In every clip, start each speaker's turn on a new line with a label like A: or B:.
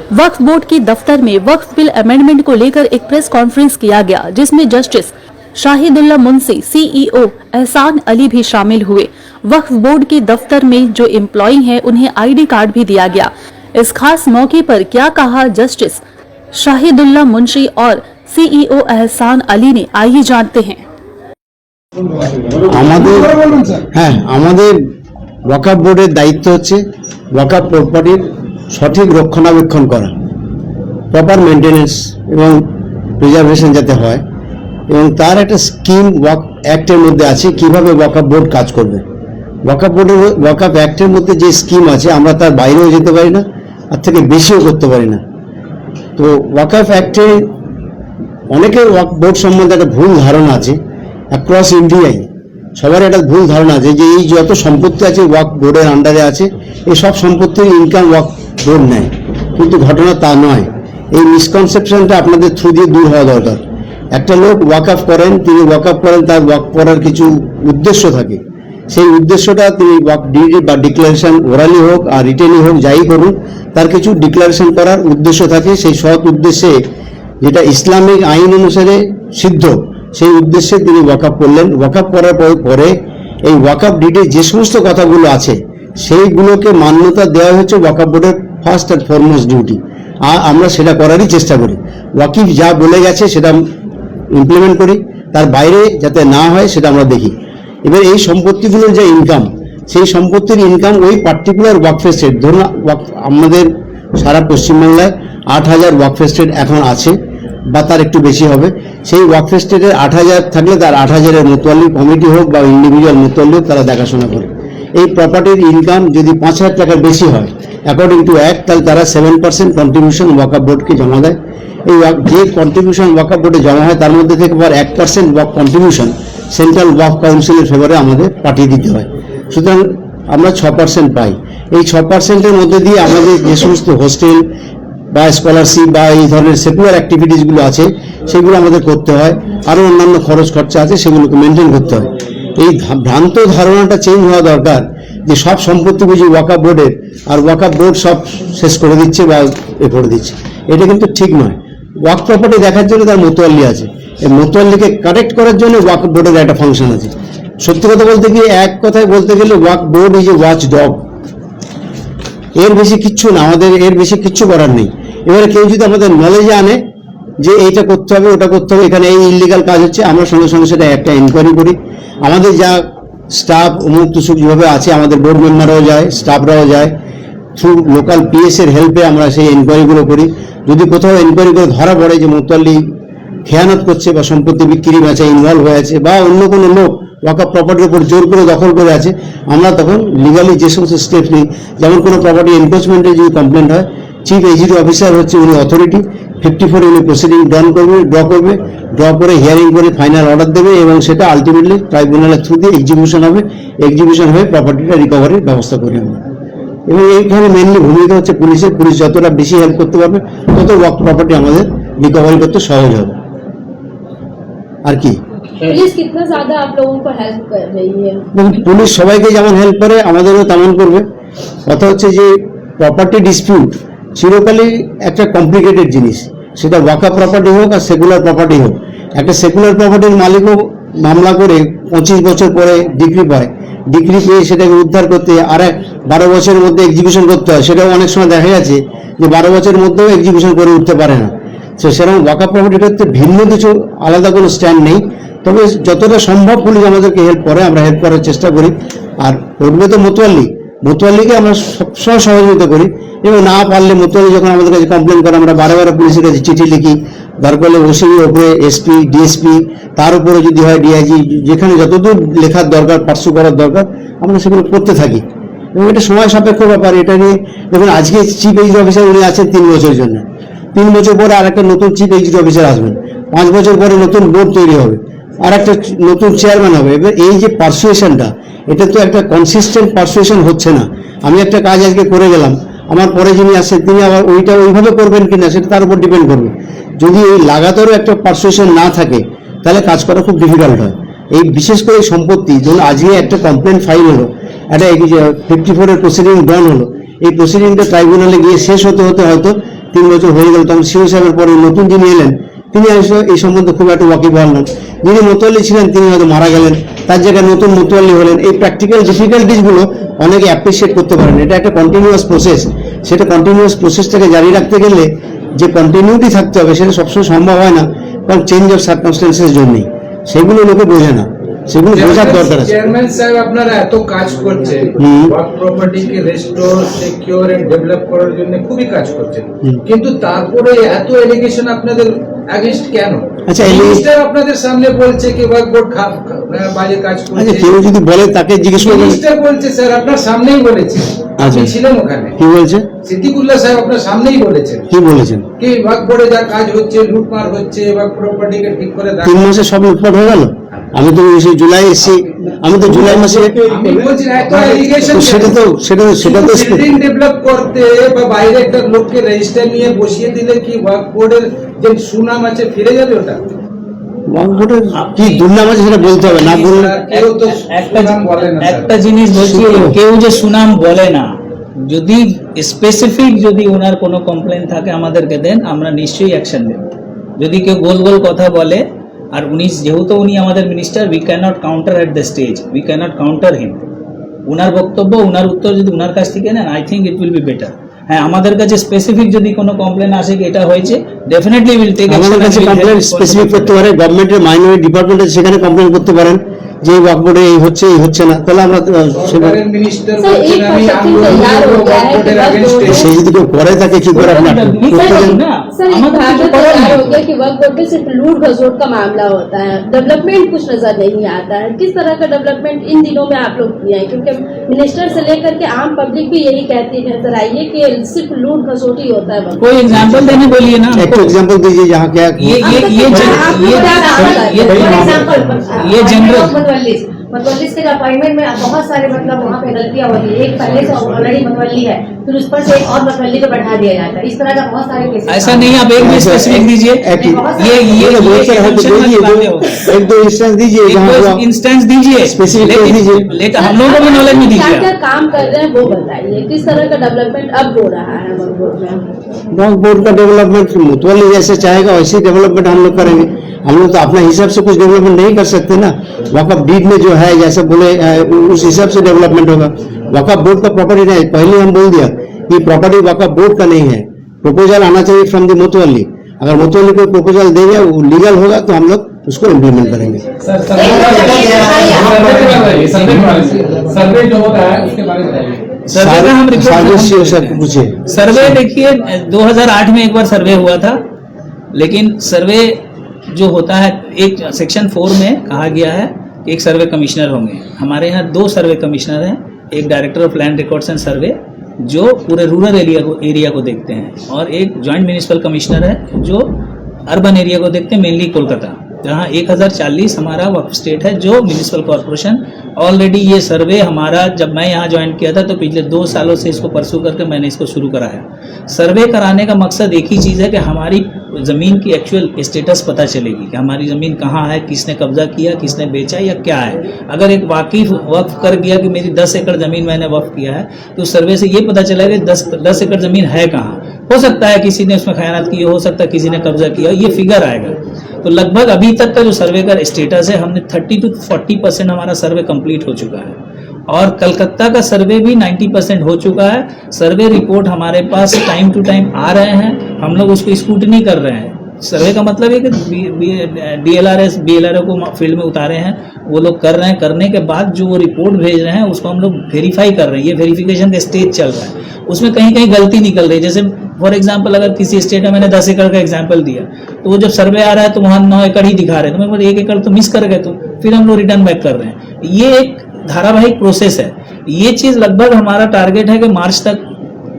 A: वक्फ board के दफ्तर में वक्फ बिल अमेंडमेंट को लेकर एक प्रेस कॉन्फ्रेंस किया गया, जिसमें जस्टिस शाहिदुल्ला मुंशी, सीईओ एहसान अली भी शामिल हुए। वक्फ बोर्ड के दफ्तर में जो एम्प्लॉई हैं, उन्हें आईडी कार्ड भी दिया गया। इस खास मौके पर क्या कहा जस्टिस शाहिदुल्ला मुंशी और सीईओ एहसान अली ने, आइए जानते हैं।
B: আমাদের ওয়াকফ বোর্ডের দায়িত্ব হচ্ছে ওয়াকফ প্রপার্টির সঠিক রক্ষণাবেক্ষণ করা, প্রপার মেইনটেনেন্স এবং প্রিজার্ভেশন যাতে হয়, এবং তার একটা স্কিম ওয়াকফ অ্যাক্টের মধ্যে আছে কিভাবে ওয়াকফ বোর্ড কাজ করবে। ওয়াকফ অ্যাক্টের মধ্যে যে স্কিম আছে আমরা তার বাইরেও যেতে পারি না, আর থেকে বেশিও করতে পারি না। তো ওয়াকফ অ্যাক্টে অনেকের ওয়াকফ বোর্ড সম্বন্ধে একটা ভুল ধারণা আছে, অ্যাক্রস ইন্ডিয়ায় সবার একটা ভুল ধারণা আছে যে এই যত সম্পত্তি আছে ওয়াকফ বোর্ডের আন্ডারে আছে, এই সব সম্পত্তির ইনকাম ওয়াকফ বোর্ড নেয়, কিন্তু ঘটনা তা নয়। এই মিসকনসেপশনটা আপনাদের থ্রু দিয়ে দূর হওয়া দরকার। একটা লোক ওয়াকফ করেন, তিনি ওয়াকফ করেন, তার ওয়াকফ করার কিছু উদ্দেশ্য থাকে, সেই উদ্দেশ্যটা তিনি ওয়াকফ ডিডি বা ডিক্লারেশন ওরালি হোক আর রিটেনই হোক যাই করুন, তার কিছু ডিক্লারেশন করার উদ্দেশ্য থাকে। সেই সৎ উদ্দেশ্যে, যেটা ইসলামিক আইন অনুসারে সিদ্ধ, সেই উদ্দেশ্যে তিনি ওয়াকফ করলেন। ওয়াকফ করার পরে এই ওয়াকফ ডিডে যে সমস্ত কথাগুলো আছে সেইগুলোকে মান্যতা দেওয়া হচ্ছে ওয়াকফ বোর্ডের ফার্স্ট অ্যান্ড ফরমোস্ট ডিউটি, আর আমরা সেটা করারই চেষ্টা করি। ওয়াকিফ যা বলে গেছে সেটা ইমপ্লিমেন্ট করি, তার বাইরে যাতে না হয় সেটা আমরা দেখি। এবার এই সম্পত্তিগুলোর যে ইনকাম, সেই সম্পত্তির ইনকাম ওই পার্টিকুলার ওয়াকফ এস্টেট, ধরুন আমাদের সারা পশ্চিমবাংলায় 8,000 ওয়াকফ এস্টেট এখন আছে বা তার একটু বেশি হবে। সেই ওয়াকফ এস্টেটের 8,000 থাকলে তার 8,000-এর মোতওয়াল্লি কমিটি হোক বা ইন্ডিভিজুয়াল মোতওয়াল্লি হোক, তারা দেখাশোনা করে। এই প্রপার্টির ইনকাম যদি 5,000 টাকার বেশি হয় অ্যাকর্ডিং টু অ্যাক্ট, তাহলে তারা 7% কন্ট্রিবিউশন ওয়াকফ বোর্ডকে জমা দেয়। এই যে কন্ট্রিবিউশন ওয়াকফ বোর্ডে জমা হয় তার মধ্যে থেকে আবার 1% ওয়াকফ কন্ট্রিবিউশন সেন্ট্রাল ওয়াকফ কাউন্সিলের ফেভারে আমাদের পাঠিয়ে দিতে হয়। সুতরাং আমরা 6% পাই। এই 6%-এর মধ্যে দিয়ে আমাদের যে সমস্ত হোস্টেল বা স্কলারশিপ বা এই ধরনের সেকুলার অ্যাক্টিভিটিসগুলো আছে সেগুলো আমাদের করতে হয়, আরও অন্যান্য খরচ খরচা আছে সেগুলোকে মেনটেন করতে হয়। এই ভ্রান্ত ধারণাটা চেঞ্জ হওয়া দরকার যে সব সম্পত্তি বুঝি ওয়াকফ বোর্ডের, আর ওয়াকফ বোর্ড সব শেষ করে দিচ্ছে বা এ করে দিচ্ছে, এটা কিন্তু ঠিক নয়। ওয়াকফ প্রপার্টি দেখার জন্য তার মোতওয়াল্লি আছে, এই মোতওয়াল্লিকে কারেক্ট করার জন্য ওয়াকফ বোর্ডের একটা ফাংশন আছে। সত্যি কথা বলতে গিয়ে, এক কথায় বলতে গেলে Waqf board is a watchdog, এর বেশি কিচ্ছু না, আমাদের এর বেশি কিচ্ছু করার নেই। এবারে কেউ যদি আমাদের নলেজে আনে যে এইটা করতে হবে ওটা করতে হবে, এখানে এই ইলিগাল কাজ হচ্ছে, আমরা সঙ্গে সঙ্গে সেটা একটা এনকোয়ারি করি। আমাদের যা স্টাফ অমুক তুসুক যেভাবে আছে, আমাদের বোর্ড মেম্বাররাও যায়, স্টাফরাও যায়, থ্রু লোকাল পিএসের হেল্পে আমরা সেই এনকোয়ারিগুলো করি। যদি কোথাও এনকোয়ারি করে ধরা পড়ে যে মোতওয়াল্লি খেয়ানত করছে বা সম্পত্তি বিক্রি বেচা ইনভলভ হয়ে আছে বা অন্য কোনো লোক ওয়াকফ প্রপার্টির উপর জোর করে দখল করে আছে, আমরা তখন লিগালি যে সমস্ত স্টেপস নিই, যেমন কোনো প্রপার্টি এনক্রোচমেন্টের যদি কমপ্লেন হয়, চিফ এক্সিকিউটিভ অফিসার হচ্ছে উনি অথরিটি, 54 উনি প্রসিডিং ড্র করে হিয়ারিং করে ফাইনাল অর্ডার দেবে, এবং সেটা আলটিমেটলি ট্রাইব্যুনালের থ্রু দিয়ে এক্সিকিউশন হবে। এক্সিকিউশন হয়ে প্রপার্টিটা রিকভারির ব্যবস্থা করি আমরা। এবং এইখানে মেনলি ভূমিকা হচ্ছে পুলিশের। পুলিশ যতটা বেশি হেল্প করতে পারবে তত ওয়াকফ প্রপার্টি আমাদের রিকভারি করতে সহজ হবে। আর কি
C: पुलिस कितना ज्यादा आप लोगों को हेल्प कर रही है?
B: পুলিশ সবাইকে যেমন হেল্প করে আমাদেরও তেমন করবে। কথা হচ্ছে যে প্রপার্টি ডিসপিউট চিরকালই একটা কমপ্লিকেটেড জিনিস, সেটা ওয়াকফ প্রপার্টি হোক আর সেকুলার প্রপার্টি হোক। একটা সেকুলার প্রপার্টির মালিকও মামলা করে 25 বছর পরে ডিগ্রি পায়, ডিগ্রি পেয়ে সেটাকে উদ্ধার করতে আর 12 বছরের মধ্যে এক্সিকিউশন করতে হয়। সেটাও অনেক সময় দেখা যাচ্ছে যে 12 বছরের মধ্যেও এক্সিকিউশন করে উঠতে পারে না। তো সেরকম ওয়াকফ প্রপার্টিটাতে ভিন্ন কিছু আলাদা কোনো স্ট্যান্ড নেই, তবে যতটা সম্ভব পুলিশ আমাদেরকে হেল্প করে, আমরা হেল্প করার চেষ্টা করি। আর করবে তো মোতওয়াল্লিকে আমরা সবসময় সহযোগিতা করি, এবং না পারলে মোতওয়াল্লি যখন আমাদের কাছে কমপ্লেন করে আমরা বারে পুলিশের কাছে চিঠি লিখি, দরকার হলে ওসির উপরে এসপি, ডিএসপি, তার উপরে যদি হয় ডিআইজি, যেখানে যতদূর লেখার দরকার, পার্সু করার দরকার, আমরা সেগুলো করতে থাকি। এবং এটা সময় সাপেক্ষ ব্যাপার। এটা নিয়ে দেখুন, আজকে চিফ এক্সিকিউটিভ অফিসার উনি আছেন 3 বছরের জন্য, 3 বছর পরে আর একটা নতুন চিফ এক্সিকিউটিভ অফিসার আসবেন, 5 বছর পরে নতুন বোর্ড তৈরি হবে, আর একটা নতুন চেয়ারম্যান হবে। এবার এই যে পারসুয়েশনটা, এটা তো একটা কনসিস্টেন্ট পারসুয়েশন হচ্ছে না। আমি একটা কাজ আজকে করে গেলাম, আমার পরে যিনি আসছেন তিনি আবার ওইটা ওইভাবে করবেন কিনা সেটা তার উপর ডিপেন্ড করবে। যদি এই লাগাতারও একটা পারসুয়েশন না থাকে তাহলে কাজ করা খুব ডিফিকাল্ট হয়। এই বিশেষ করে সম্পত্তি, ধরুন আজকে একটা কমপ্লেন ফাইল হলো, একটা 54-এর প্রসিডিং ডান হলো, এই প্রসিডিংটা ট্রাইব্যুনালে গিয়ে শেষ হতে হতে হয়তো 3 বছর হয়ে গেল, তখন সিও সাহেবের পরে নতুন যিনি এলেন তিনি এই সম্বন্ধে খুব একটা ওয়াকিবহাল নন। যিনি মোতোয়াল্লি ছিলেন তিনি হয়তো মারা গেলেন, তার জায়গায় নতুন মোতোয়াল্লি হলেন। এই প্র্যাকটিক্যাল ডিফিকাল্টিসগুলো অনেকে অ্যাপ্রিসিয়েট করতে পারেন। এটা একটা কন্টিনিউয়াস প্রসেস, সেটা কন্টিনিউয়াস প্রসেসটাকে জারি রাখতে গেলে যে কন্টিনিউটি থাকতে হবে সেটা সবসময় সম্ভব হয় না, কারণ চেঞ্জ অফ সার্কামস্টেন্সের জন্যই। সেগুলো লোকে বোঝে না, সেগুলো বোঝার দরকার আছে।
D: চেয়ারম্যান সাহেব আপনারা এত কাজ করছেন, ওয়ার্ক প্রপার্টিকে রেস্টোর, সিকিউর এন্ড ডেভেলপ করার জন্য খুবই কাজ করছেন, কিন্তু তারপরে এত এলিগেশন আপনাদের এগেইনস্ট কেন?
B: আচ্ছা,
D: মিনিস্টার আপনাদের সামনে বলছে কি ওয়ার্ক বোর্ড বাজে কাজ
B: আচ্ছা,
D: করছে,
B: কেউ যদি বলে তাকে জিজ্ঞেস করবেন।
D: মিনিস্টার বলছে, স্যার আপনার সামনেই বলেছে, আপনি ছিলেন ওখানে,
B: কি বলছে?
D: সিদ্দিকুল্লাহ সাহেব আপনার সামনেই বলেছেন।
B: কি বলেছেন?
D: কি ওয়ার্ক বোর্ডে যা কাজ হচ্ছে, লুটমার হচ্ছে, ওয়ার্ক প্রপার্টিকে ঠিক করে
B: 3 মাসে সব লুটপাট হয়ে গেল। আমি তো সেই জুলাই এসেছি, আমি তো জুলাই মাসে
D: আমি বলছি এত এলিগেশন,
B: সেটা তো
D: বিল্ডিং ডেভেলপ করতে বা বাইরে একটা লোককে রেজিস্টার নিয়ে বসিয়ে দিলে কি ওয়ার্ক বোর্ডের যে সুনাম আছে ফিরে যাবে? ওটা
B: কি দুর্নাম আছে সেটা বলতে হবে, না বললে
D: কেউ তো সুনাম বলে না।
E: একটা জিনিস বলছি, কেউ যে সুনাম বলে না, যদি স্পেসিফিক যদি ওনার কোনো কমপ্লেন থাকে আমাদেরকে দেন, আমরা নিশ্চয়ই অ্যাকশন নেব। যদি কেউ গোল গোল কথা বলে, আর যেহেতু উনি আমাদের minister, we can not counter at the stage, we can not counter him. উনার বক্তব্য, উনার উত্তর যদি উনার কাছ থেকে নেন, I think it will be better. হ্যাঁ, আমাদের কাছে স্পেসিফিক যদি কোনো কমপ্লেন আসে কি এটা হয়েছে, ডেফিনেটলি উইল টেক অ্যাকশন।
B: আমাদের কাছে কমপ্লেন স্পেসিফিক করতে পারে, গভর্নমেন্টের মাইনরিটি ডিপার্টমেন্ট আছে সেখানে কমপ্লেন করতে পারেন যে ওয়ার্ক বোর্ডে এই হচ্ছে এই হচ্ছে না, তাহলে আমরা
D: সরকারের মিনিস্টার
C: স্যার,
D: বলছেন
C: एक
D: আমি
C: परसेप्शन
D: আন্দোলন
C: तैयार हो गया है कि वक्त बोर्ड
B: সেই যদি কেউ করে তাকে কি করে আপনি
C: सर एक धारणा तैयार हो गया कि वक्त बोर्ड पे सिर्फ लूट घसोट का मामला होता है, डेवलपमेंट कुछ नजर नहीं आता है। किस तरह का डेवलपमेंट इन दिनों में आप लोग किया है? क्योंकि मिनिस्टर से लेकर के आम पब्लिक भी यही कहती नजर आई है कि सिर्फ लूट घसोट ही होता है।
E: कोई एग्जांपल देने बोलिए ना।
B: एक एग्जांपल दीजिए जहाँ क्या
E: ये जनरल
F: मतवल्ली से अपॉइंटमेंट में बहुत सारे मतलब वहाँ पे गलतियाँ होती है। एक पहले से ऑलरेडी मतवल्ली है, फिर उस पर से एक और मतवल्ली को बढ़ा दिया जाता है। इस तरह का बहुत सारे केसेस।
E: ऐसा नहीं, आप एक भी स्पेसिफिक दीजिए।
B: एक दो इंस्टेंस दीजिए,
E: इंस्टेंस दीजिए, लेकिन हम लोगों को भी नॉलेज में
C: क्या
E: दीजिए।
C: क्या काम कर रहे हैं वो बताइए, किस तरह का डेवलपमेंट अब हो रहा है वक्त बोर्ड में?
B: वक्फ बोर्ड का डेवलपमेंट मुतवल्ली जैसे चाहेगा वैसे डेवलपमेंट हम लोग करेंगे। हम लोग तो अपना हिसाब से कुछ डेवलपमेंट नहीं कर सकते ना। वक्फ डीड में जो है जैसे बोले उस हिसाब से डेवलपमेंट होगा। वक्फ बोर्ड का प्रॉपर्टी नहीं, पहले हम बोल दिया कि प्रॉपर्टी वक्फ बोर्ड का नहीं है, प्रपोजल आना चाहिए फ्रॉम द मुतवल्ली। अगर मुतवल्ली कोई प्रपोजल देगा वो लीगल होगा तो हम लोग उसको इम्प्लीमेंट करेंगे।
D: सर्वे जो होता है उसके बारे में बताइए।
E: सर्वे का हम रिपोर्ट
B: पूछिए।
E: सर्वे देखिए 2008 में एक बार सर्वे हुआ था, लेकिन सर्वे जो होता है एक सेक्शन 4 में कहा गया है कि एक सर्वे कमिश्नर होंगे। हमारे यहाँ 2 सर्वे कमिश्नर हैं, एक director of land records and सर्वे जो पूरे रूरल एरिया को देखते हैं, और एक जॉइंट म्यूनिसिपल कमिश्नर है जो अर्बन एरिया को देखते हैं, मेनली कोलकाता, जहाँ 1040 हमारा वक्फ स्टेट है जो म्यूनिसिपल कॉर्पोरेशन। ऑलरेडी ये सर्वे हमारा जब मैं यहाँ ज्वाइन किया था तो पिछले 2 सालों से इसको परसू करके मैंने इसको शुरू कराया। सर्वे कराने का मकसद एक ही चीज़ है कि हमारी ज़मीन की एक्चुअल स्टेटस पता चलेगी कि हमारी ज़मीन कहाँ है, किसने कब्जा किया, किसने बेचा या क्या है। अगर एक वाकिफ वक्फ कर गया कि मेरी 10 एकड़ ज़मीन मैंने वक्फ किया है तो सर्वे से ये पता चलेगा कि 10 एकड़ ज़मीन है कहाँ। हो सकता है किसी ने उसमें खयानत की, हो सकता है किसी ने कब्जा किया, ये फिगर आएगा। तो लगभग अभी तक का जो सर्वे का स्टेटस है, हमने 30 to 40% हमारा सर्वे कंप्लीट हो चुका है, और कलकत्ता का सर्वे भी 90% हो चुका है। सर्वे रिपोर्ट हमारे पास टाइम टू टाइम आ रहे हैं, हम लोग उसको स्क्रूटनी कर रहे हैं। सर्वे का मतलब है कि DLRS BLRO को फील्ड में उतारे हैं, वो लोग कर रहे हैं। करने के बाद जो वो रिपोर्ट भेज रहे हैं उसको हम लोग वेरीफाई कर रहे हैं। ये वेरिफिकेशन का स्टेज चल रहा है, उसमें कहीं कहीं गलती निकल रही है। जैसे फॉर एग्जांपल अगर किसी स्टेट में मैंने 10 एकड़ का एग्जांपल दिया तो वो जब सर्वे आ रहा है तो वहाँ 9 एकड़ ही दिखा रहे हैं, तो मैं 1 एकड़ तो मिस कर गए, तो फिर हम लोग रिटर्न बैक कर रहे हैं। ये एक धारावाहिक प्रोसेस है। ये चीज़ लगभग हमारा टारगेट है कि मार्च तक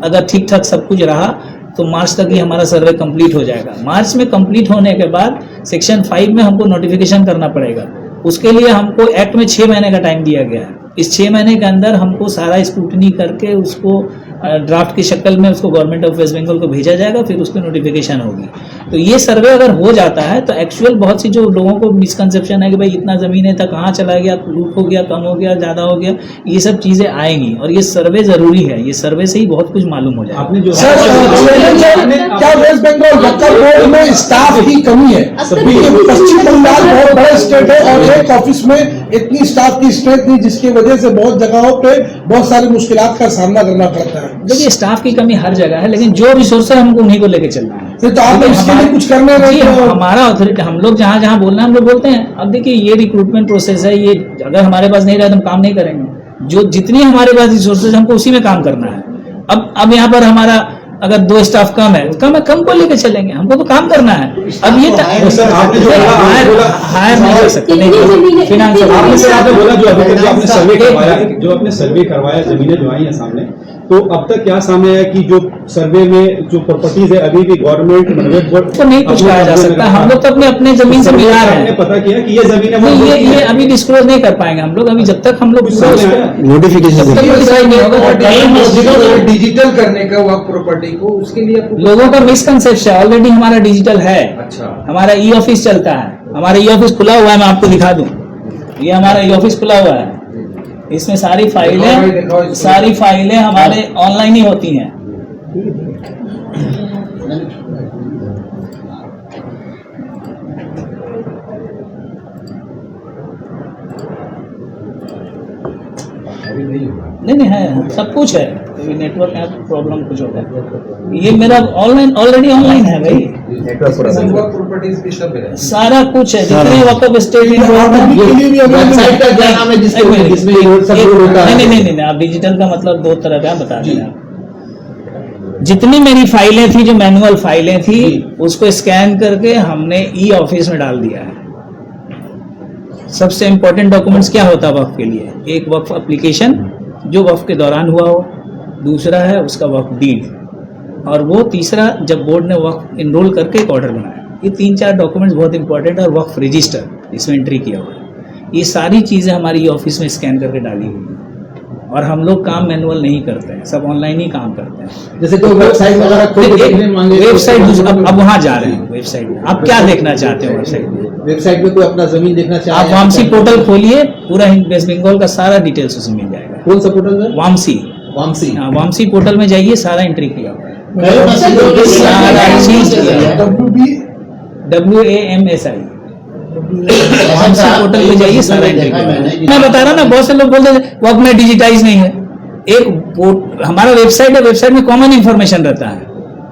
E: अगर ठीक ठाक सब कुछ रहा तो मार्च तक ही हमारा सर्वे कंप्लीट हो जाएगा। मार्च में कंप्लीट होने के बाद सेक्शन 5 में हमको नोटिफिकेशन करना पड़ेगा। उसके लिए हमको एक्ट में 6 महीने का टाइम दिया गया है। इस 6 महीने के अंदर हमको सारा स्क्रूटनी करके उसको ड्राफ्ट की शक्ल में उसको गवर्नमेंट ऑफ वेस्ट बंगाल को भेजा जाएगा, फिर उसकी नोटिफिकेशन होगी। तो ये सर्वे अगर हो जाता है तो एक्चुअल बहुत सी जो लोगों को मिसकंसेप्शन है कि भाई इतना ज़मीन है था, कहाँ चला गया, लूट हो गया, कम हो गया, ज़्यादा हो गया, ये सब चीज़ें आएंगी। और ये सर्वे ज़रूरी है, ये सर्वे से ही बहुत कुछ मालूम हो जाएगा।
D: आपने जो
E: सर,
G: बोर्ड में स्टाफ की कमी है। क्योंकि पश्चिम बंगाल बहुत बड़ा स्टेट है और एक ऑफिस में इतनी स्टाफ की स्ट्रेंथ नहीं, जिसकी वजह से बहुत जगहों पे बहुत सारी मुश्किलात का सामना करना पड़ता है।
E: देखिए स्टाफ की कमी हर जगह है, लेकिन जो रिसोर्स है हमको उन्हीं को लेके चलना है।
G: तो आप इसके लिए कुछ करने
E: जी,
G: नहीं हो।
E: हमारा अथॉरिटी, हम लोग जहाँ जहाँ बोलना है हम लोग बोलते हैं। अब देखिए ये रिक्रूटमेंट प्रोसेस है, ये अगर हमारे पास नहीं रहा तो हम काम नहीं करेंगे। जो जितनी हमारे पास रिसोर्सेज हमको उसी में काम करना है। अब यहाँ पर हमारा अगर 2 स्टाफ कम है तो कम को लेके चलेंगे, हमको तो काम करना है। अब ये हायर नहीं कर सकते, फिनेंशियल
H: आपने बोला जो अभी तक जो आपने सर्वे करवाया जमीनें जो आई हैं सामने, तो अब तक क्या सामने है कि जो सर्वे में जो प्रॉपर्टीज है अभी भी गवर्नमेंट
E: तो नहीं कुछ कहा जा सकता। हम लोग तो अपने जमीन से मिला रहे हैं।
H: पता किया कि ये जमीन है,
E: ये अभी डिस्क्लोज नहीं कर पाएंगे हम लोग। अभी जब तक हम लोग
B: नोटिफिकेशन
E: नहीं होगा
D: डिजिटल करने का वर्क प्रॉपर्टी को, उसके लिए आपको
E: लोगों का मिसकंसेप्शन है। ऑलरेडी हमारा डिजिटल है।
D: अच्छा,
E: हमारा ई ऑफिस चलता है, हमारा ई ऑफिस खुला हुआ है। मैं आपको दिखा दूं, ये हमारा ई ऑफिस खुला हुआ है। इसमें सारी फाइलें हमारे ऑनलाइन ही होती हैं। नहीं है, सब कुछ है। नेटवर्क का प्रॉब्लम कुछ होगा। ये मेरा ऑलरेडी ऑनलाइन है भाई।
D: वर्क प्रॉपर्टीज की सब है,
E: सारा कुछ है। जितने वक्फ स्टेट
B: वेबसाइट का क्या नाम है जिसमें
E: नहीं, आप डिजिटल का मतलब 2 तरह का बता दें आप। जितनी मेरी फाइलें थी, जो मैनुअल फाइलें थी, उसको स्कैन करके हमने ई ऑफिस में डाल दिया है। सबसे इंपॉर्टेंट डॉक्यूमेंट्स क्या होता है वक्फ के लिए? एक वक्फ एप्लीकेशन जो वक्फ के दौरान हुआ हो, दूसरा है उसका वक्फ डीड, और वो तीसरा जब बोर्ड ने वक्फ इनरोल करके एक ऑर्डर बनाया। ये 3-4 डॉक्यूमेंट्स बहुत इंपॉर्टेंट है। और वक्फ रजिस्टर इसमें एंट्री किया हुआ है। ये सारी चीज़ें हमारी ऑफिस में स्कैन करके डाली हुई हैं। और हम लोग काम मैनुअल नहीं करते हैं, सब ऑनलाइन ही काम करते हैं।
B: जैसे कोई वेबसाइट वगैरह
E: वेबसाइट अब वहाँ जा रहे हैं। वेबसाइट में आप क्या देखना चाहते हो?
B: वेबसाइट में कोई अपना जमीन देखना चाहे,
E: आप वामसी पोर्टल खोलिए, पूरा वेस्ट बंगाल का सारा डिटेल्स उसमें मिल जाएगा।
B: कौन सा पोर्टल है?
E: वामसी वामसी पोर्टल में जाइए, सारा एंट्री किया हुआ है। सारा चीज WAMSI वामसी पोर्टल में जाइए, सारा एंट्री किया हुआ है। मैं बता रहा ना, बहुत से लोग बोलते हैं वक्त में डिजिटाइज नहीं है। एक हमारा वेबसाइट है, वेबसाइट में कॉमन इंफॉर्मेशन रहता है।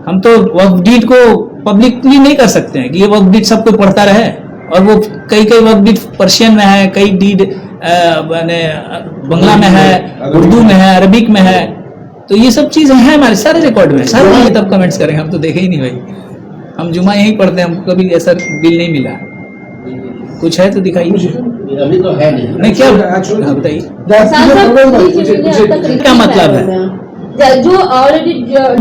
E: हम तो वक्फ डीड को पब्लिकली नहीं कर सकते हैं कि ये वक्फ डीड सब कोई पढ़ता रहे। और वो कई वक्फ डीड पर्शियन में है, कई डीड बंगला में है, उर्दू में है, अरबिक में है। तो ये सब चीजें हैं हमारे सारे रिकॉर्ड में। सारे तब कमेंट्स करेंगे, हम तो देखे ही नहीं भाई। हम जुमा यहीं पढ़ते हैं, हमको कभी ऐसा बिल नहीं मिला। कुछ है तो दिखाइए।
B: अभी तो है
E: नहीं क्या बताइए, क्या मतलब है?
C: जो ऑलरेडी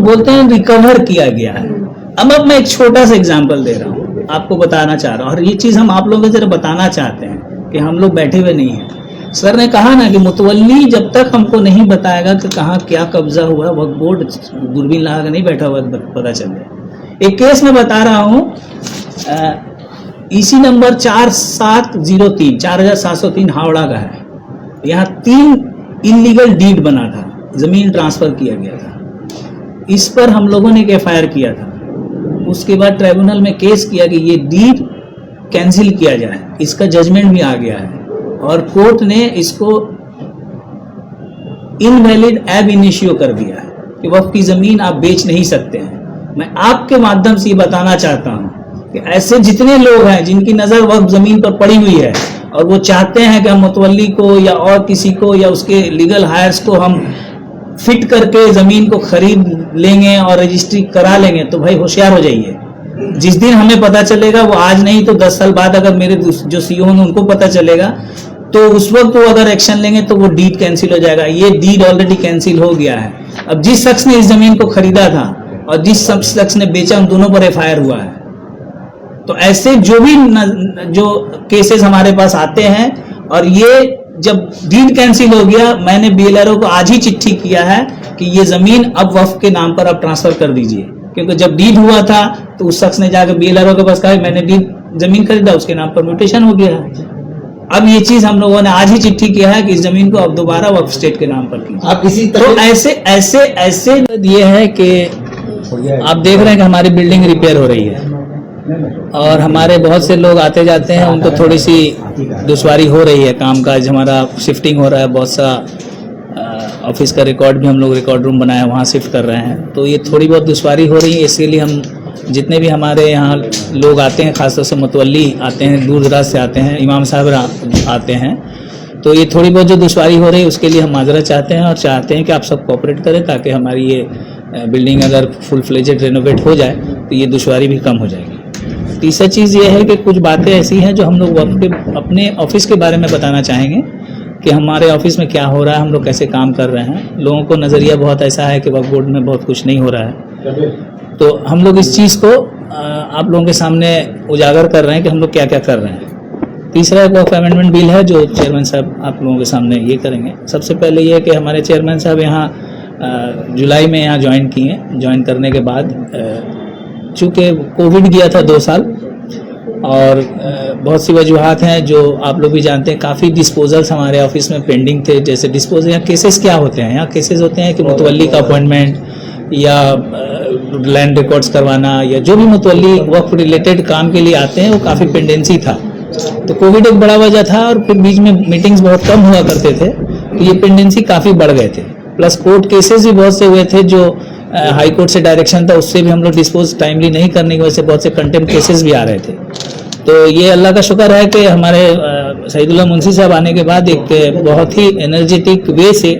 E: बोलते हैं रिकवर किया गया है। अब मैं एक छोटा सा एग्जांपल दे रहा हूँ, आपको बताना चाह रहा हूँ। और ये चीज हम आप लोगों को जरा बताना चाहते हैं कि हम लोग बैठे हुए नहीं हैं। सर ने कहा ना कि मुतवल्ली जब तक हमको नहीं बताएगा कि कहाँ क्या कब्जा हुआ, वक्फ बोर्ड दूरबीन लगा के नहीं बैठा हुआ, पता चल जाए। एक केस में बता रहा हूँ, EC नंबर 4703 4703 हावड़ा का है। यहाँ 3 इलीगल डीड बना था, जमीन ट्रांसफर किया गया था। इस पर हम लोगों ने एक FIR किया था। उसके बाद ट्राइब्यूनल में केस किया कि ये डीड कैंसिल किया जाए। इसका जजमेंट भी आ गया है और कोर्ट ने इसको इनवैलिड एब इनिशियो कर दिया है कि वक्फ की जमीन आप बेच नहीं सकते हैं। मैं आपके माध्यम से ये बताना चाहता हूं कि ऐसे जितने लोग हैं जिनकी नजर वक्फ जमीन पर पड़ी हुई है और वो चाहते हैं कि हम मुतवल्ली को या और किसी को या उसके लीगल हायर्स को हम फिट करके जमीन को खरीद लेंगे और रजिस्ट्री करा लेंगे, तो भाई होशियार हो जाइए। जिस दिन हमें पता चलेगा, वो आज नहीं तो 10 साल बाद अगर मेरे जो CEO हैं उनको पता चलेगा, तो उस वक्त वो अगर एक्शन लेंगे तो वो डीड कैंसिल हो जाएगा। ये डीड ऑलरेडी कैंसिल हो गया है। अब जिस शख्स ने इस जमीन को खरीदा था और जिस शख्स ने बेचा, उन दोनों पर FIR हुआ है। तो ऐसे जो भी जो केसेस हमारे पास आते हैं, और ये जब डीड कैंसिल हो गया, मैंने BLRO को आज ही चिट्ठी किया है कि ये जमीन अब वक्फ के नाम पर आप ट्रांसफर कर दीजिए। क्योंकि जब डीड हुआ था तो उस शख्स ने जाकर BLRO के पास कहा मैंने डीड जमीन खरीदा, उसके नाम पर म्यूटेशन हो गया है। अब ये चीज हम लोगों ने आज ही चिट्ठी किया है कि इस जमीन को अब दोबारा वक्फ स्टेट के नाम पर कीजिए।
B: आप इसी
E: तो ऐसे ये है कि आप देख रहे हैं कि हमारी बिल्डिंग रिपेयर हो रही है और हमारे बहुत से लोग आते जाते हैं, उनको थोड़ी सी दुश्वारी हो रही है। काम काज हमारा शिफ्टिंग हो रहा है, बहुत सा ऑफिस का रिकॉर्ड भी हम लोग रिकॉर्ड रूम बनाया वहाँ शिफ्ट कर रहे हैं, तो ये थोड़ी बहुत दुश्वारी हो रही है। इसके लिए हम जितने भी हमारे यहाँ लोग आते हैं, खासतौर से मुतवल्ली आते हैं, दूर दराज से आते हैं, इमाम साहब आते हैं, तो ये थोड़ी बहुत जो दुश्वारी हो रही है उसके लिए हम माजरा चाहते हैं और चाहते हैं कि आप सब कोऑपरेट करें ताकि हमारी ये बिल्डिंग अगर फुल फ्लेजेड रेनोवेट हो जाए तो ये दुश्वारी भी कम हो जाएगी। तीसरा चीज़ ये है कि कुछ बातें ऐसी हैं जो हम लोग अपने ऑफिस के बारे में बताना चाहेंगे कि हमारे ऑफिस में क्या हो रहा है, हम लोग कैसे काम कर रहे हैं। लोगों को नज़रिया बहुत ऐसा है कि वक्फ बोर्ड में बहुत कुछ नहीं हो रहा है, तो हम लोग इस चीज़ को आप लोगों के सामने उजागर कर रहे हैं कि हम लोग क्या क्या कर रहे हैं। तीसरा एक वक्फ अमेंडमेंट बिल है जो चेयरमैन साहब आप लोगों के सामने ये करेंगे। सबसे पहले ये है कि हमारे चेयरमैन साहब यहाँ जुलाई में यहाँ ज्वाइन किए। ज्वाइन करने के बाद चूँकि कोविड गया था 2 साल और बहुत सी वजूहात हैं जो आप लोग भी जानते हैं, काफ़ी डिस्पोजल्स हमारे ऑफिस में पेंडिंग थे। जैसे डिस्पोजल यहाँ केसेस क्या होते हैं, यहाँ केसेस होते हैं कि मुतवल्ली का अपॉइंटमेंट या लैंड रिकॉर्ड्स करवाना या जो भी मुतवल्ली वक्फ रिलेटेड काम के लिए आते हैं वो काफ़ी पेंडेंसी था। तो कोविड एक बड़ा वजह था और फिर बीच में मीटिंग्स बहुत कम हुआ करते थे, तो ये पेंडेंसी काफ़ी बढ़ गए थे। प्लस कोर्ट केसेस भी बहुत से हुए थे जो हाई कोर्ट से डायरेक्शन था, उससे भी हम लोग डिस्पोज टाइमली नहीं करने की वजह से बहुत से कंटेम्प्ट केसेस भी आ रहे थे। तो ये अल्लाह का शुक्र है कि हमारे सईदुल्लाह मुंशी साहब आने के बाद एक बहुत ही एनर्जेटिक वे से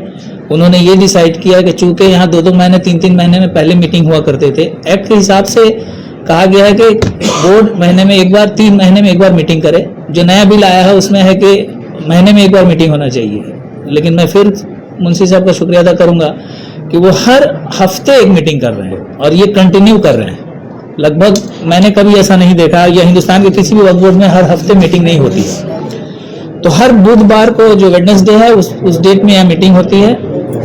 E: उन्होंने ये डिसाइड किया कि चूंकि यहाँ 2-2 महीने 3-3 महीने में पहले मीटिंग हुआ करते थे, एक्ट के हिसाब से कहा गया है कि बोर्ड महीने में एक बार 3 महीने में एक बार मीटिंग करे। जो नया बिल आया है उसमें है कि महीने में एक बार मीटिंग होना चाहिए, लेकिन मैं फिर मुंशी साहब का शुक्रिया अदा करूंगा कि वो हर हफ्ते एक मीटिंग कर रहे हैं और ये कंटिन्यू कर रहे हैं। लगभग मैंने कभी ऐसा नहीं देखा या हिंदुस्तान के किसी भी वक्फ बोर्ड में हर हफ्ते मीटिंग नहीं होती है। तो हर बुधवार को जो वेडनेसडे है उस डेट में यह मीटिंग होती है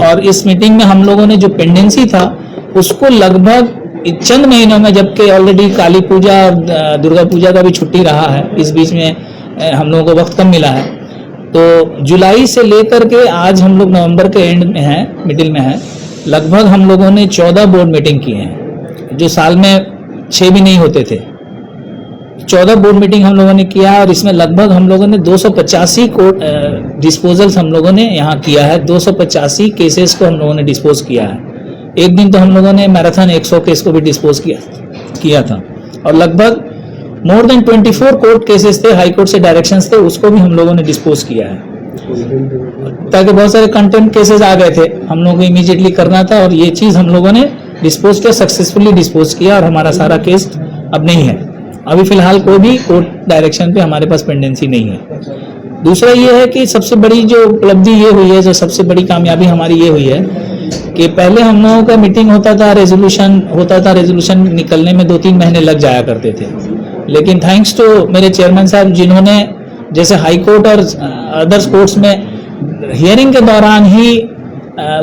E: और इस मीटिंग में हम लोगों ने जो पेंडेंसी था उसको लगभग चंद महीनों में, जबकि ऑलरेडी काली पूजा और दुर्गा पूजा का भी छुट्टी रहा है, इस बीच में हम लोगों को वक्त कम मिला है, तो जुलाई से लेकर के आज हम लोग नवंबर के एंड में हैं, मिडिल में हैं, लगभग हम लोगों ने 14 बोर्ड मीटिंग किए हैं जो साल में 6 भी नहीं होते थे। 14 बोर्ड मीटिंग हम लोगों ने किया और इसमें लगभग हम लोगों ने 285 डिस्पोजल्स हम लोगों ने यहाँ किया है। 285 केसेस को हम लोगों ने डिस्पोज किया है। एक दिन तो हम लोगों ने मैराथन 100 केस को भी डिस्पोज किया था और लगभग मोर देन 24 कोर्ट केसेस थे, हाई कोर्ट से डायरेक्शंस थे, उसको भी हम लोगों ने डिस्पोज किया है ताकि बहुत सारे कंटेम्प्ट केसेस आ गए थे, हम लोगों को इमीडिएटली करना था और ये चीज़ हम लोगों ने डिस्पोज किया, सक्सेसफुली डिस्पोज किया और हमारा सारा केस अब नहीं है। अभी फिलहाल कोई भी कोर्ट डायरेक्शन पे हमारे पास पेंडेंसी नहीं है। दूसरा ये है कि सबसे बड़ी जो उपलब्धि ये हुई है, जो सबसे बड़ी कामयाबी हमारी ये हुई है कि पहले हम लोगों का मीटिंग होता था, रेजोल्यूशन निकलने में 2-3 महीने लग जाया करते थे, लेकिन थैंक्स टू मेरे चेयरमैन साहब जिन्होंने जैसे हाई कोर्ट और अदर्स कोर्ट्स में हियरिंग के दौरान ही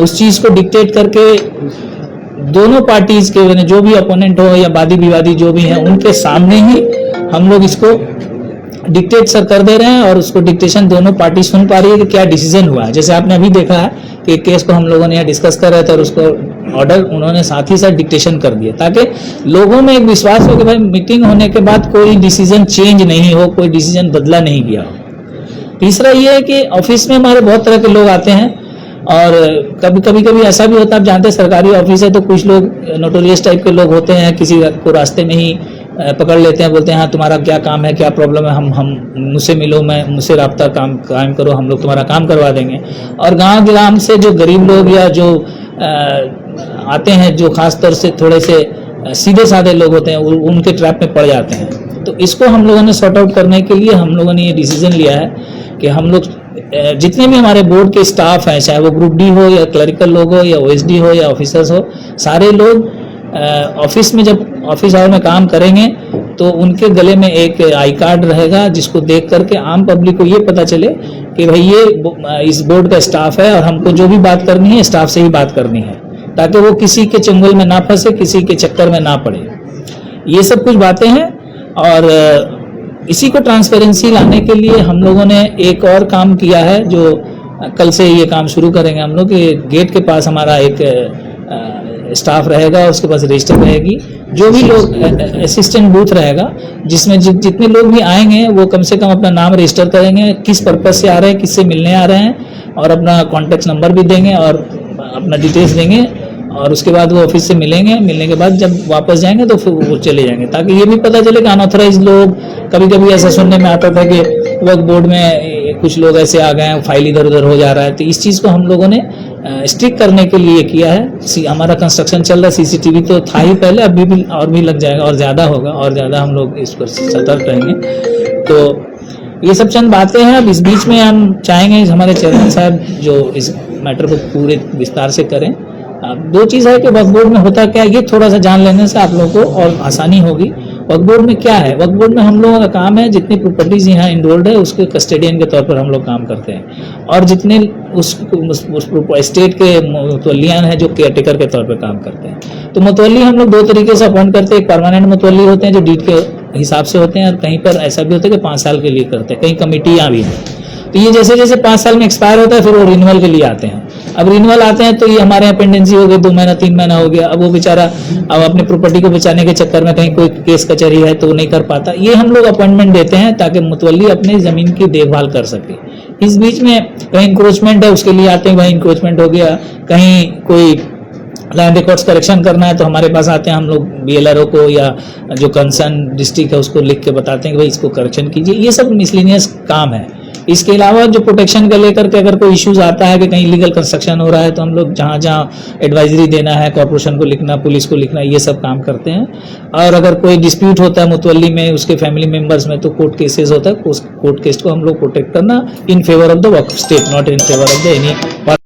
E: उस चीज़ को डिक्टेट करके दोनों पार्टीज के जो भी अपोनेंट हो या वादी विवादी जो भी हैं उनके सामने ही हम लोग इसको डिक्टेट सर कर दे रहे हैं और उसको डिक्टेशन दोनों पार्टी सुन पा रही है कि क्या डिसीजन हुआ है। जैसे आपने अभी देखा है कि एक केस को हम लोगों ने यहाँ डिस्कस कर रहे थे और उसको ऑर्डर उन्होंने साथ ही साथ डिक्टेशन कर दिया ताकि लोगों में एक विश्वास हो कि भाई मीटिंग होने के बाद कोई डिसीजन चेंज नहीं हो, कोई डिसीजन बदला नहीं गया हो। तीसरा ये है कि ऑफिस में हमारे बहुत तरह के लोग आते हैं और कभी ऐसा भी होता है, आप जानते हैं सरकारी ऑफिस है तो कुछ लोग नोटोरियस टाइप के लोग होते हैं, किसी को रास्ते में ही पकड़ लेते हैं, बोलते हैं हाँ तुम्हारा क्या काम है, क्या प्रॉब्लम है, हम मुझसे मिलो, मुझसे राब्ता कायम करो, हम लोग तुम्हारा काम करवा देंगे। और गांव से जो गरीब लोग या जो आते हैं जो खास तौर से थोड़े से सीधे साधे लोग होते हैं उनके ट्रैप में पड़ जाते हैं। तो इसको हम लोगों ने सॉर्ट आउट करने के लिए हम लोगों ने ये डिसीजन लिया है कि हम लोग जितने भी हमारे बोर्ड के स्टाफ हैं, चाहे वो ग्रुप डी हो या क्लरिकल लोग हो या ओएसडी हो या ऑफिसर्स हो, सारे लोग ऑफिस में जब ऑफिस आवर में काम करेंगे तो उनके गले में एक आई कार्ड रहेगा जिसको देख करके आम पब्लिक को ये पता चले कि भाई ये इस बोर्ड का स्टाफ है और हमको जो भी बात करनी है स्टाफ से ही बात करनी है, ताकि वो किसी के चंगुल में ना फंसे, किसी के चक्कर में ना पड़े। ये सब कुछ बातें हैं और इसी को ट्रांसपेरेंसी लाने के लिए हम लोगों ने एक और काम किया है जो कल से ये काम शुरू करेंगे हम लोग। गेट के पास हमारा एक स्टाफ रहेगा, उसके पास रजिस्टर रहेगी, जो भी लोग असिस्टेंट बूथ रहेगा, जिसमें जितने लोग भी आएंगे वो कम से कम अपना नाम रजिस्टर करेंगे, किस पर्पज से आ रहे हैं, किससे मिलने आ रहे हैं, और अपना कॉन्टैक्ट नंबर भी देंगे और अपना डिटेल्स देंगे, और उसके बाद वो ऑफिस से मिलेंगे। मिलने के बाद जब वापस जाएंगे तो फिर वो चले जाएंगे, ताकि ये भी पता चले कि अनऑथराइज लोग, कभी कभी ऐसा सुनने में आता था कि वक्फ बोर्ड में कुछ लोग ऐसे आ गए हैं, फाइल इधर उधर हो जा रहा है, तो इस चीज़ को हम लोगों ने स्ट्रिक्ट करने के लिए किया है। हमारा कंस्ट्रक्शन चल रहा है, सीसीटीवी तो था ही पहले, अभी भी और भी लग जाएगा और ज़्यादा होगा, और ज़्यादा हम लोग इस पर सतर्क रहेंगे। तो ये सब चंद बातें हैं। अब इस बीच में हम चाहेंगे हमारे चेयरमैन साहब जो इस मैटर को पूरे विस्तार से करें। अब दो चीज़ है कि वक्फ बोर्ड में होता क्या है, ये थोड़ा सा जान लेने से आप लोगों को और आसानी होगी। वक्फ बोर्ड में क्या है, वक्फ बोर्ड में हम लोगों का काम है, जितनी प्रॉपर्टीज यहाँ इनरोल्ड है उसके कस्टोडियन के तौर पर हम लोग काम करते हैं, और जितने उस स्टेट के मुतवल्लियान हैं जो केयरटेकर के तौर पर काम करते हैं। तो मुतवल्ली हम लोग दो तरीके से अपॉइंट करते हैं। एक परमानेंट मुतवल्ली होते हैं जो डीड के हिसाब से होते हैं, और कहीं पर ऐसा भी होता है कि 5 साल के लिए करते हैं, कहीं कमिटियाँ भी हैं। तो ये जैसे जैसे 5 साल में एक्सपायर होता है फिर वो रिन्यूअल के लिए आते हैं। अब रिन्यूअल आते हैं तो ये हमारे यहाँ पेंडेंसी हो गई, 2 महीना 3 महीना हो गया, अब वो बेचारा अब अपनी प्रॉपर्टी को बचाने के चक्कर में कहीं कोई केस कचहरी है तो वो नहीं कर पाता। ये हम लोग अपॉइंटमेंट देते हैं ताकि मुतवल्ली अपनी जमीन की देखभाल कर सके। इस बीच में कहीं इंक्रोचमेंट है उसके लिए आते हैं, भाई इंक्रोचमेंट हो गया, कहीं कोई लैंड रिकॉर्ड्स करेक्शन करना है तो हमारे पास आते हैं हम लोग, BLRO को या जो कंसर्न डिस्ट्रिक्ट है उसको लिख के बताते हैं कि भाई इसको करेक्शन कीजिए। ये सब मिसलिनियस काम है। इसके अलावा जो प्रोटेक्शन को लेकर के अगर कोई इश्यूज आता है कि कहीं इलीगल कंस्ट्रक्शन हो रहा है तो हम लोग जहाँ जहाँ एडवाइजरी देना है, कॉर्पोरेशन को लिखना, पुलिस को लिखना, ये सब काम करते हैं। और अगर कोई डिस्प्यूट होता है मुतवल्ली में, उसके फैमिली मेंबर्स में, तो कोर्ट केसेस होता है, उस कोर्ट केस को हम लोग प्रोटेक्ट करना in favour of the Waqf state, not in favour of the any